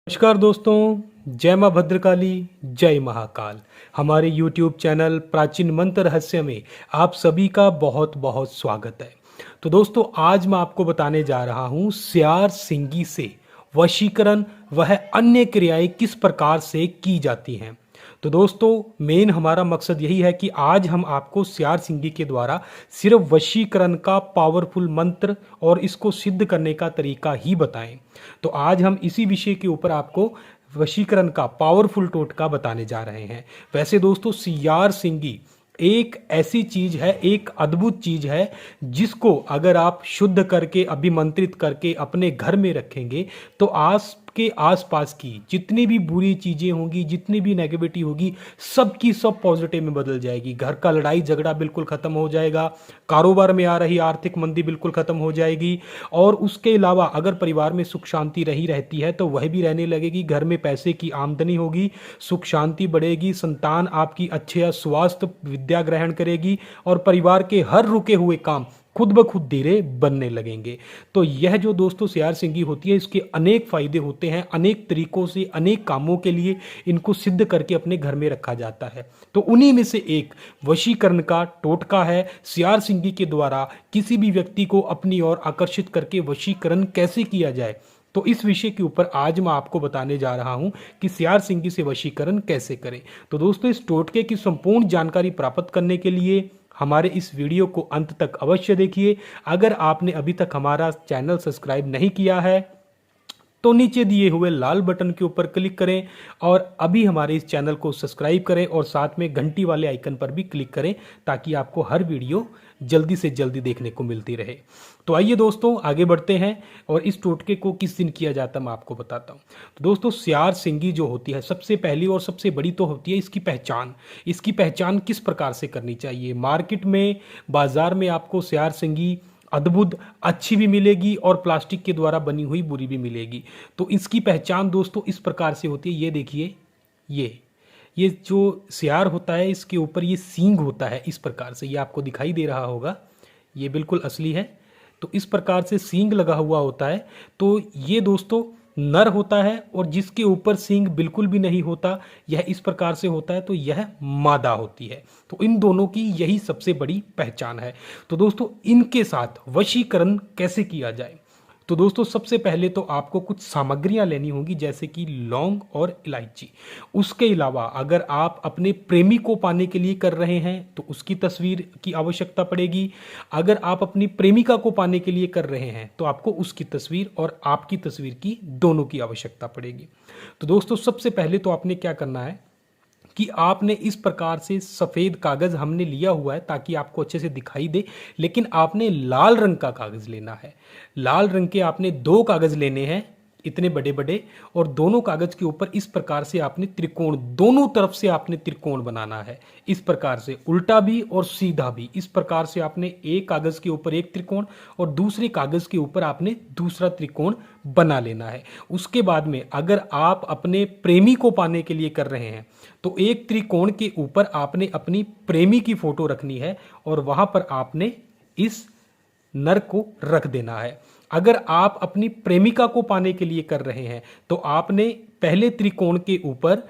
नमस्कार दोस्तों, जय माँ भद्रकाली, जय महाकाल। हमारे YouTube चैनल प्राचीन मंत्र रहस्य में आप सभी का बहुत बहुत स्वागत है। तो दोस्तों, आज मैं आपको बताने जा रहा हूँ स्यार सिंगी से वशीकरण वह अन्य क्रियाएं किस प्रकार से की जाती हैं। तो दोस्तों, मेन हमारा मकसद यही है कि आज हम आपको स्यार सिंगी के द्वारा सिर्फ वशीकरण का पावरफुल मंत्र और इसको सिद्ध करने का तरीका ही बताएं। तो आज हम इसी विषय के ऊपर आपको वशीकरण का पावरफुल टोटका बताने जा रहे हैं। वैसे दोस्तों, स्यार सिंगी एक ऐसी चीज है, एक अद्भुत चीज है, जिसको अगर आप शुद्ध करके अभिमंत्रित करके अपने घर में रखेंगे तो आज के आसपास की जितनी भी बुरी चीजें होंगी, जितनी भी नेगेटिविटी होगी, सब की सब पॉजिटिव में बदल जाएगी। घर का लड़ाई झगड़ा बिल्कुल खत्म हो जाएगा, कारोबार में आ रही आर्थिक मंदी बिल्कुल खत्म हो जाएगी, और उसके अलावा अगर परिवार में सुख शांति रही रहती है तो वह भी रहने लगेगी। घर में पैसे की आमदनी होगी, सुख शांति बढ़ेगी, संतान आपकी अच्छे स्वास्थ्य विद्या ग्रहण करेगी और परिवार के हर रुके हुए काम खुद ब खुद धीरे बनने लगेंगे। तो यह जो दोस्तों स्यार सिंगी होती है, इसके अनेक फायदे होते हैं, अनेक तरीकों से अनेक कामों के लिए इनको सिद्ध करके अपने घर में रखा जाता है। तो उन्हीं में से एक वशीकरण का टोटका है। स्यार सिंगी के द्वारा किसी भी व्यक्ति को अपनी ओर आकर्षित करके वशीकरण कैसे किया जाए, तो इस विषय के ऊपर आज मैं आपको बताने जा रहा हूं कि स्यार सिंगी से वशीकरण कैसे करें। तो दोस्तों, इस टोटके की संपूर्ण जानकारी प्राप्त करने के लिए हमारे इस वीडियो को अंत तक अवश्य देखिए। अगर आपने अभी तक हमारा चैनल सब्सक्राइब नहीं किया है तो नीचे दिए हुए लाल बटन के ऊपर क्लिक करें और अभी हमारे इस चैनल को सब्सक्राइब करें और साथ में घंटी वाले आइकन पर भी क्लिक करें ताकि आपको हर वीडियो जल्दी से जल्दी देखने को मिलती रहे। तो आइए दोस्तों, आगे बढ़ते हैं और इस टोटके को किस दिन किया जाता है मैं आपको बताता हूँ। तो दोस्तों, स्यार सिंगी जो होती है, सबसे पहली और सबसे बड़ी तो होती है इसकी पहचान। इसकी पहचान किस प्रकार से करनी चाहिए। मार्केट में, बाजार में आपको स्यार सिंगी अद्भुत अच्छी भी मिलेगी और प्लास्टिक के द्वारा बनी हुई बुरी भी मिलेगी। तो इसकी पहचान दोस्तों इस प्रकार से होती है। ये देखिए, ये जो स्यार होता है, इसके ऊपर ये सींग होता है इस प्रकार से, ये आपको दिखाई दे रहा होगा, ये बिल्कुल असली है। तो इस प्रकार से सींग लगा हुआ होता है। तो ये दोस्तों नर होता है, और जिसके ऊपर सींग बिल्कुल भी नहीं होता, यह इस प्रकार से होता है, तो यह मादा होती है। तो इन दोनों की यही सबसे बड़ी पहचान है। तो दोस्तों, इनके साथ वशीकरण कैसे किया जाए। तो दोस्तों, सबसे पहले तो आपको कुछ सामग्रियां लेनी होंगी, जैसे कि लौंग और इलायची। उसके अलावा अगर आप अपने प्रेमी को पाने के लिए कर रहे हैं तो उसकी तस्वीर की आवश्यकता पड़ेगी। अगर आप अपनी प्रेमिका को पाने के लिए कर रहे हैं तो आपको उसकी तस्वीर और आपकी तस्वीर की दोनों की आवश्यकता पड़ेगी। तो दोस्तों, सबसे पहले तो आपने क्या करना है कि आपने इस प्रकार से सफ़ेद कागज़ हमने लिया हुआ है ताकि आपको अच्छे से दिखाई दे, लेकिन आपने लाल रंग का कागज़ लेना है। लाल रंग के आपने 2 कागज़ लेने हैं, इतने बड़े बड़े, और दोनों कागज़ के ऊपर इस प्रकार से आपने त्रिकोण, दोनों तरफ से आपने त्रिकोण बनाना है। इस प्रकार से उल्टा भी और सीधा भी, इस प्रकार से आपने एक कागज़ के ऊपर एक त्रिकोण और दूसरे कागज़ के ऊपर आपने दूसरा त्रिकोण बना लेना है। उसके बाद में अगर आप अपने प्रेमी को पाने के लिए कर रहे हैं तो एक त्रिकोण के ऊपर आपने अपनी प्रेमी की फोटो रखनी है और वहां पर आपने इस नर को रख देना है। अगर आप अपनी प्रेमिका को पाने के लिए कर रहे हैं तो आपने पहले त्रिकोण के ऊपर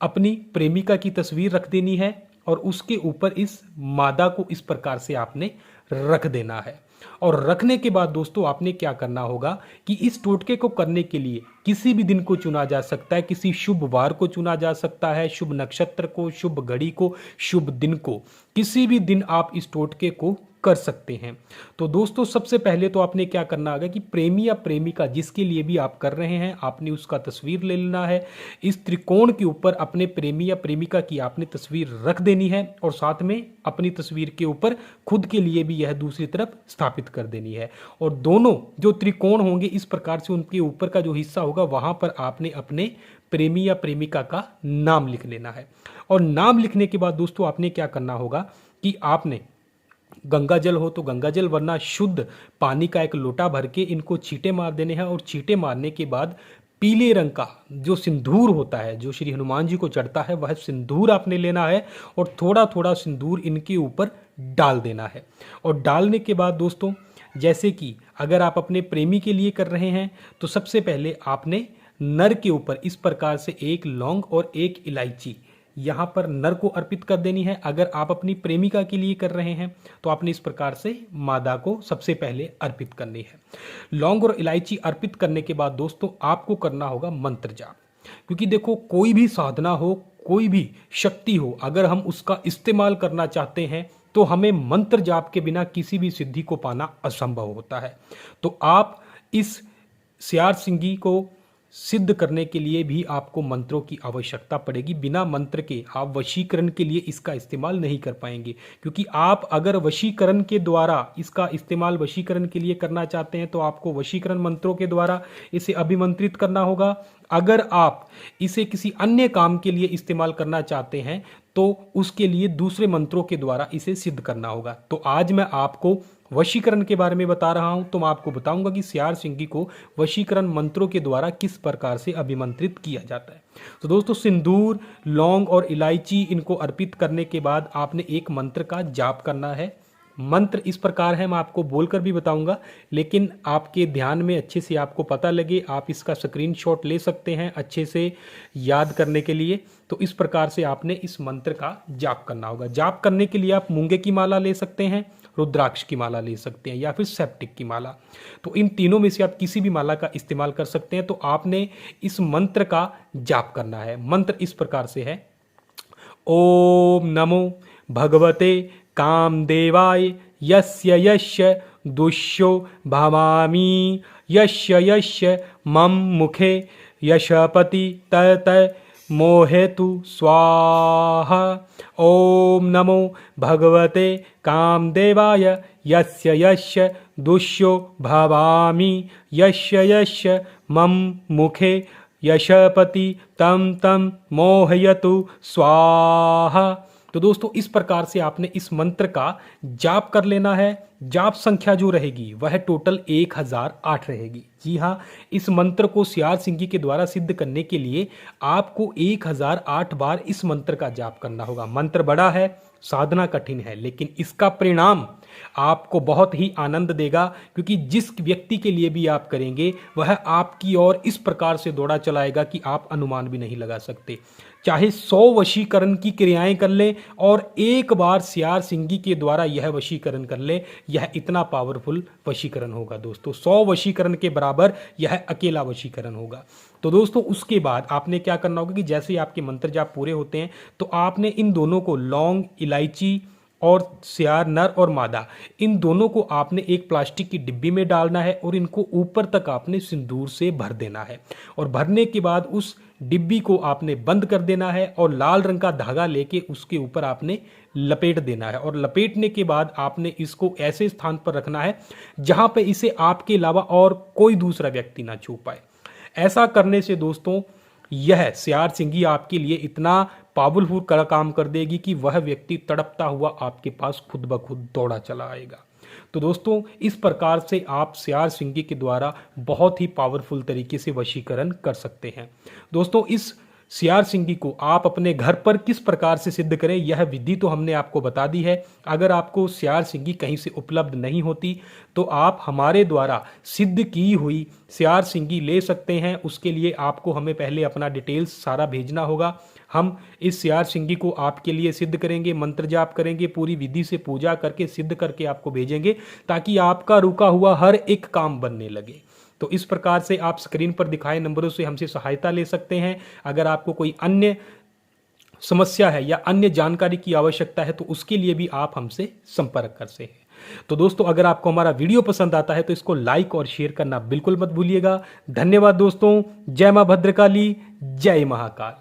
अपनी प्रेमिका की तस्वीर रख देनी है और उसके ऊपर इस मादा को इस प्रकार से आपने रख देना है। और रखने के बाद दोस्तों, आपने क्या करना होगा कि इस टोटके को करने के लिए किसी भी दिन को चुना जा सकता है, किसी शुभ वार को चुना जा सकता है, शुभ नक्षत्र को, शुभ घड़ी को, शुभ दिन को, किसी भी दिन आप इस टोटके को कर सकते हैं। तो दोस्तों, सबसे पहले तो आपने क्या करना होगा कि प्रेमी या प्रेमिका जिसके लिए भी आप कर रहे हैं, आपने उसका तस्वीर ले लेना है। इस त्रिकोण के ऊपर अपने प्रेमी या प्रेमिका की आपने तस्वीर रख देनी है और साथ में अपनी तस्वीर के ऊपर खुद के लिए भी यह दूसरी तरफ स्थापित कर देनी है। और दोनों जो त्रिकोण होंगे इस प्रकार से, उनके ऊपर का जो हिस्सा होगा वहां पर आपने अपने प्रेमी या प्रेमिका का नाम लिख लेना है। और नाम लिखने के बाद दोस्तों, आपने क्या करना होगा कि आपने गंगा जल हो तो गंगा जल, वरना शुद्ध पानी का एक लोटा भर के इनको छींटे मार देने हैं। और छींटे मारने के बाद पीले रंग का जो सिंदूर होता है, जो श्री हनुमान जी को चढ़ता है, वह सिंदूर आपने लेना है और थोड़ा थोड़ा सिंदूर इनके ऊपर डाल देना है। और डालने के बाद दोस्तों, जैसे कि अगर आप अपने प्रेमी के लिए कर रहे हैं तो सबसे पहले आपने नर के ऊपर इस प्रकार से एक लौंग और एक इलायची यहाँ पर नर को अर्पित कर देनी है। अगर आप अपनी प्रेमिका के लिए कर रहे हैं तो आपने इस प्रकार से मादा को सबसे पहले अर्पित करनी है। लौंग और इलायची अर्पित करने के बाद दोस्तों आपको करना होगा मंत्र जाप, क्योंकि देखो कोई भी साधना हो, कोई भी शक्ति हो, अगर हम उसका इस्तेमाल करना चाहते हैं तो हमें मंत्र जाप के बिना किसी भी सिद्धि को पाना असंभव होता है। तो आप इस सियार सिंगी को सिद्ध करने के लिए भी आपको मंत्रों की आवश्यकता पड़ेगी। बिना मंत्र के आप वशीकरण के लिए इसका इस्तेमाल नहीं कर पाएंगे, क्योंकि आप अगर वशीकरण के द्वारा इसका इस्तेमाल वशीकरण के लिए करना चाहते हैं तो आपको वशीकरण मंत्रों के द्वारा इसे अभिमंत्रित करना होगा। अगर आप इसे किसी अन्य काम के लिए इस्तेमाल करना चाहते हैं तो उसके लिए दूसरे मंत्रों के द्वारा इसे सिद्ध करना होगा। तो आज मैं आपको वशीकरण के बारे में बता रहा हूं, तो मैं आपको बताऊंगा कि सियार सिंगी को वशीकरण मंत्रों के द्वारा किस प्रकार से अभिमंत्रित किया जाता है। तो दोस्तों सिंदूर, लौंग और इलायची इनको अर्पित करने के बाद आपने एक मंत्र का जाप करना है। मंत्र इस प्रकार है, मैं आपको बोलकर भी बताऊंगा, लेकिन आपके ध्यान में अच्छे से आपको पता लगे, आप इसका स्क्रीनशॉट ले सकते हैं अच्छे से याद करने के लिए। तो इस प्रकार से आपने इस मंत्र का जाप करना होगा। जाप करने के लिए आप मूंगे की माला ले सकते हैं, रुद्राक्ष की माला ले सकते हैं या फिर सेप्टिक की माला। तो इन तीनों में से आप किसी भी माला का इस्तेमाल कर सकते हैं। तो आपने इस मंत्र का जाप करना है। मंत्र इस प्रकार से है, ओम नमो भगवते कामदेवाय यस्य यस्य दुष्यो भवामि यस्य यस्य मम मुखे यशपति तय मोहेतु स्वाहा। ओम नमो भगवते कामदेवाय यस्य यस्य दुष्यो भवामि यस्य यस्य मम मुखे यशपति तम मोहयतु स्वाहा। तो दोस्तों इस प्रकार से आपने इस मंत्र का जाप कर लेना है। जाप संख्या जो रहेगी वह टोटल 1008 रहेगी। जी हाँ, इस मंत्र को सियार सिंगी के द्वारा सिद्ध करने के लिए आपको 1008 बार इस मंत्र का जाप करना होगा। मंत्र बड़ा है, साधना कठिन है, लेकिन इसका परिणाम आपको बहुत ही आनंद देगा, क्योंकि जिस व्यक्ति के लिए भी आप करेंगे वह आपकी ओर इस प्रकार से दौड़ा चलाएगा कि आप अनुमान भी नहीं लगा सकते। चाहे 100 वशीकरण की क्रियाएं कर ले और एक बार सियार सिंगी के द्वारा यह वशीकरण कर ले, यह इतना पावरफुल वशीकरण होगा दोस्तों। 100 वशीकरण के बराबर यह अकेला वशीकरण होगा। तो दोस्तों उसके बाद आपने क्या करना होगा कि जैसे ही आपके मंत्र जाप पूरे होते हैं तो आपने इन दोनों को, लौंग, इलायची और सियार नर और मादा, इन दोनों को आपने एक प्लास्टिक की डिब्बी में डालना है और इनको ऊपर तक आपने सिंदूर से भर देना है। और भरने के बाद उस डिब्बी को आपने बंद कर देना है और लाल रंग का धागा लेके उसके ऊपर आपने लपेट देना है। और लपेटने के बाद आपने इसको ऐसे स्थान पर रखना है जहां पे इसे आपके अलावा और कोई दूसरा व्यक्ति ना छू पाए। ऐसा करने से दोस्तों यह सियार सिंगी आपके लिए इतना पावरफुल काम कर देगी कि वह व्यक्ति तड़पता हुआ आपके पास खुद ब खुद दौड़ा चला आएगा। तो दोस्तों इस प्रकार से आप सियार सिंगी के द्वारा बहुत ही पावरफुल तरीके से वशीकरण कर सकते हैं। दोस्तों इस सियार सिंगी को आप अपने घर पर किस प्रकार से सिद्ध करें, यह विधि तो हमने आपको बता दी है। अगर आपको सियार सिंगी कहीं से उपलब्ध नहीं होती तो आप हमारे द्वारा सिद्ध की हुई सियार सिंगी ले सकते हैं। उसके लिए आपको हमें पहले अपना डिटेल्स सारा भेजना होगा। हम इस सियार सिंगी को आपके लिए सिद्ध करेंगे, मंत्र जाप करेंगे, पूरी विधि से पूजा करके सिद्ध करके आपको भेजेंगे, ताकि आपका रुका हुआ हर एक काम बनने लगे। तो इस प्रकार से आप स्क्रीन पर दिखाए नंबरों से हमसे सहायता ले सकते हैं। अगर आपको कोई अन्य समस्या है या अन्य जानकारी की आवश्यकता है तो उसके लिए भी आप हमसे संपर्क कर सकते हैं। तो दोस्तों अगर आपको हमारा वीडियो पसंद आता है तो इसको लाइक और शेयर करना बिल्कुल मत भूलिएगा। धन्यवाद दोस्तों। जय मां भद्रकाली, जय महाकाल।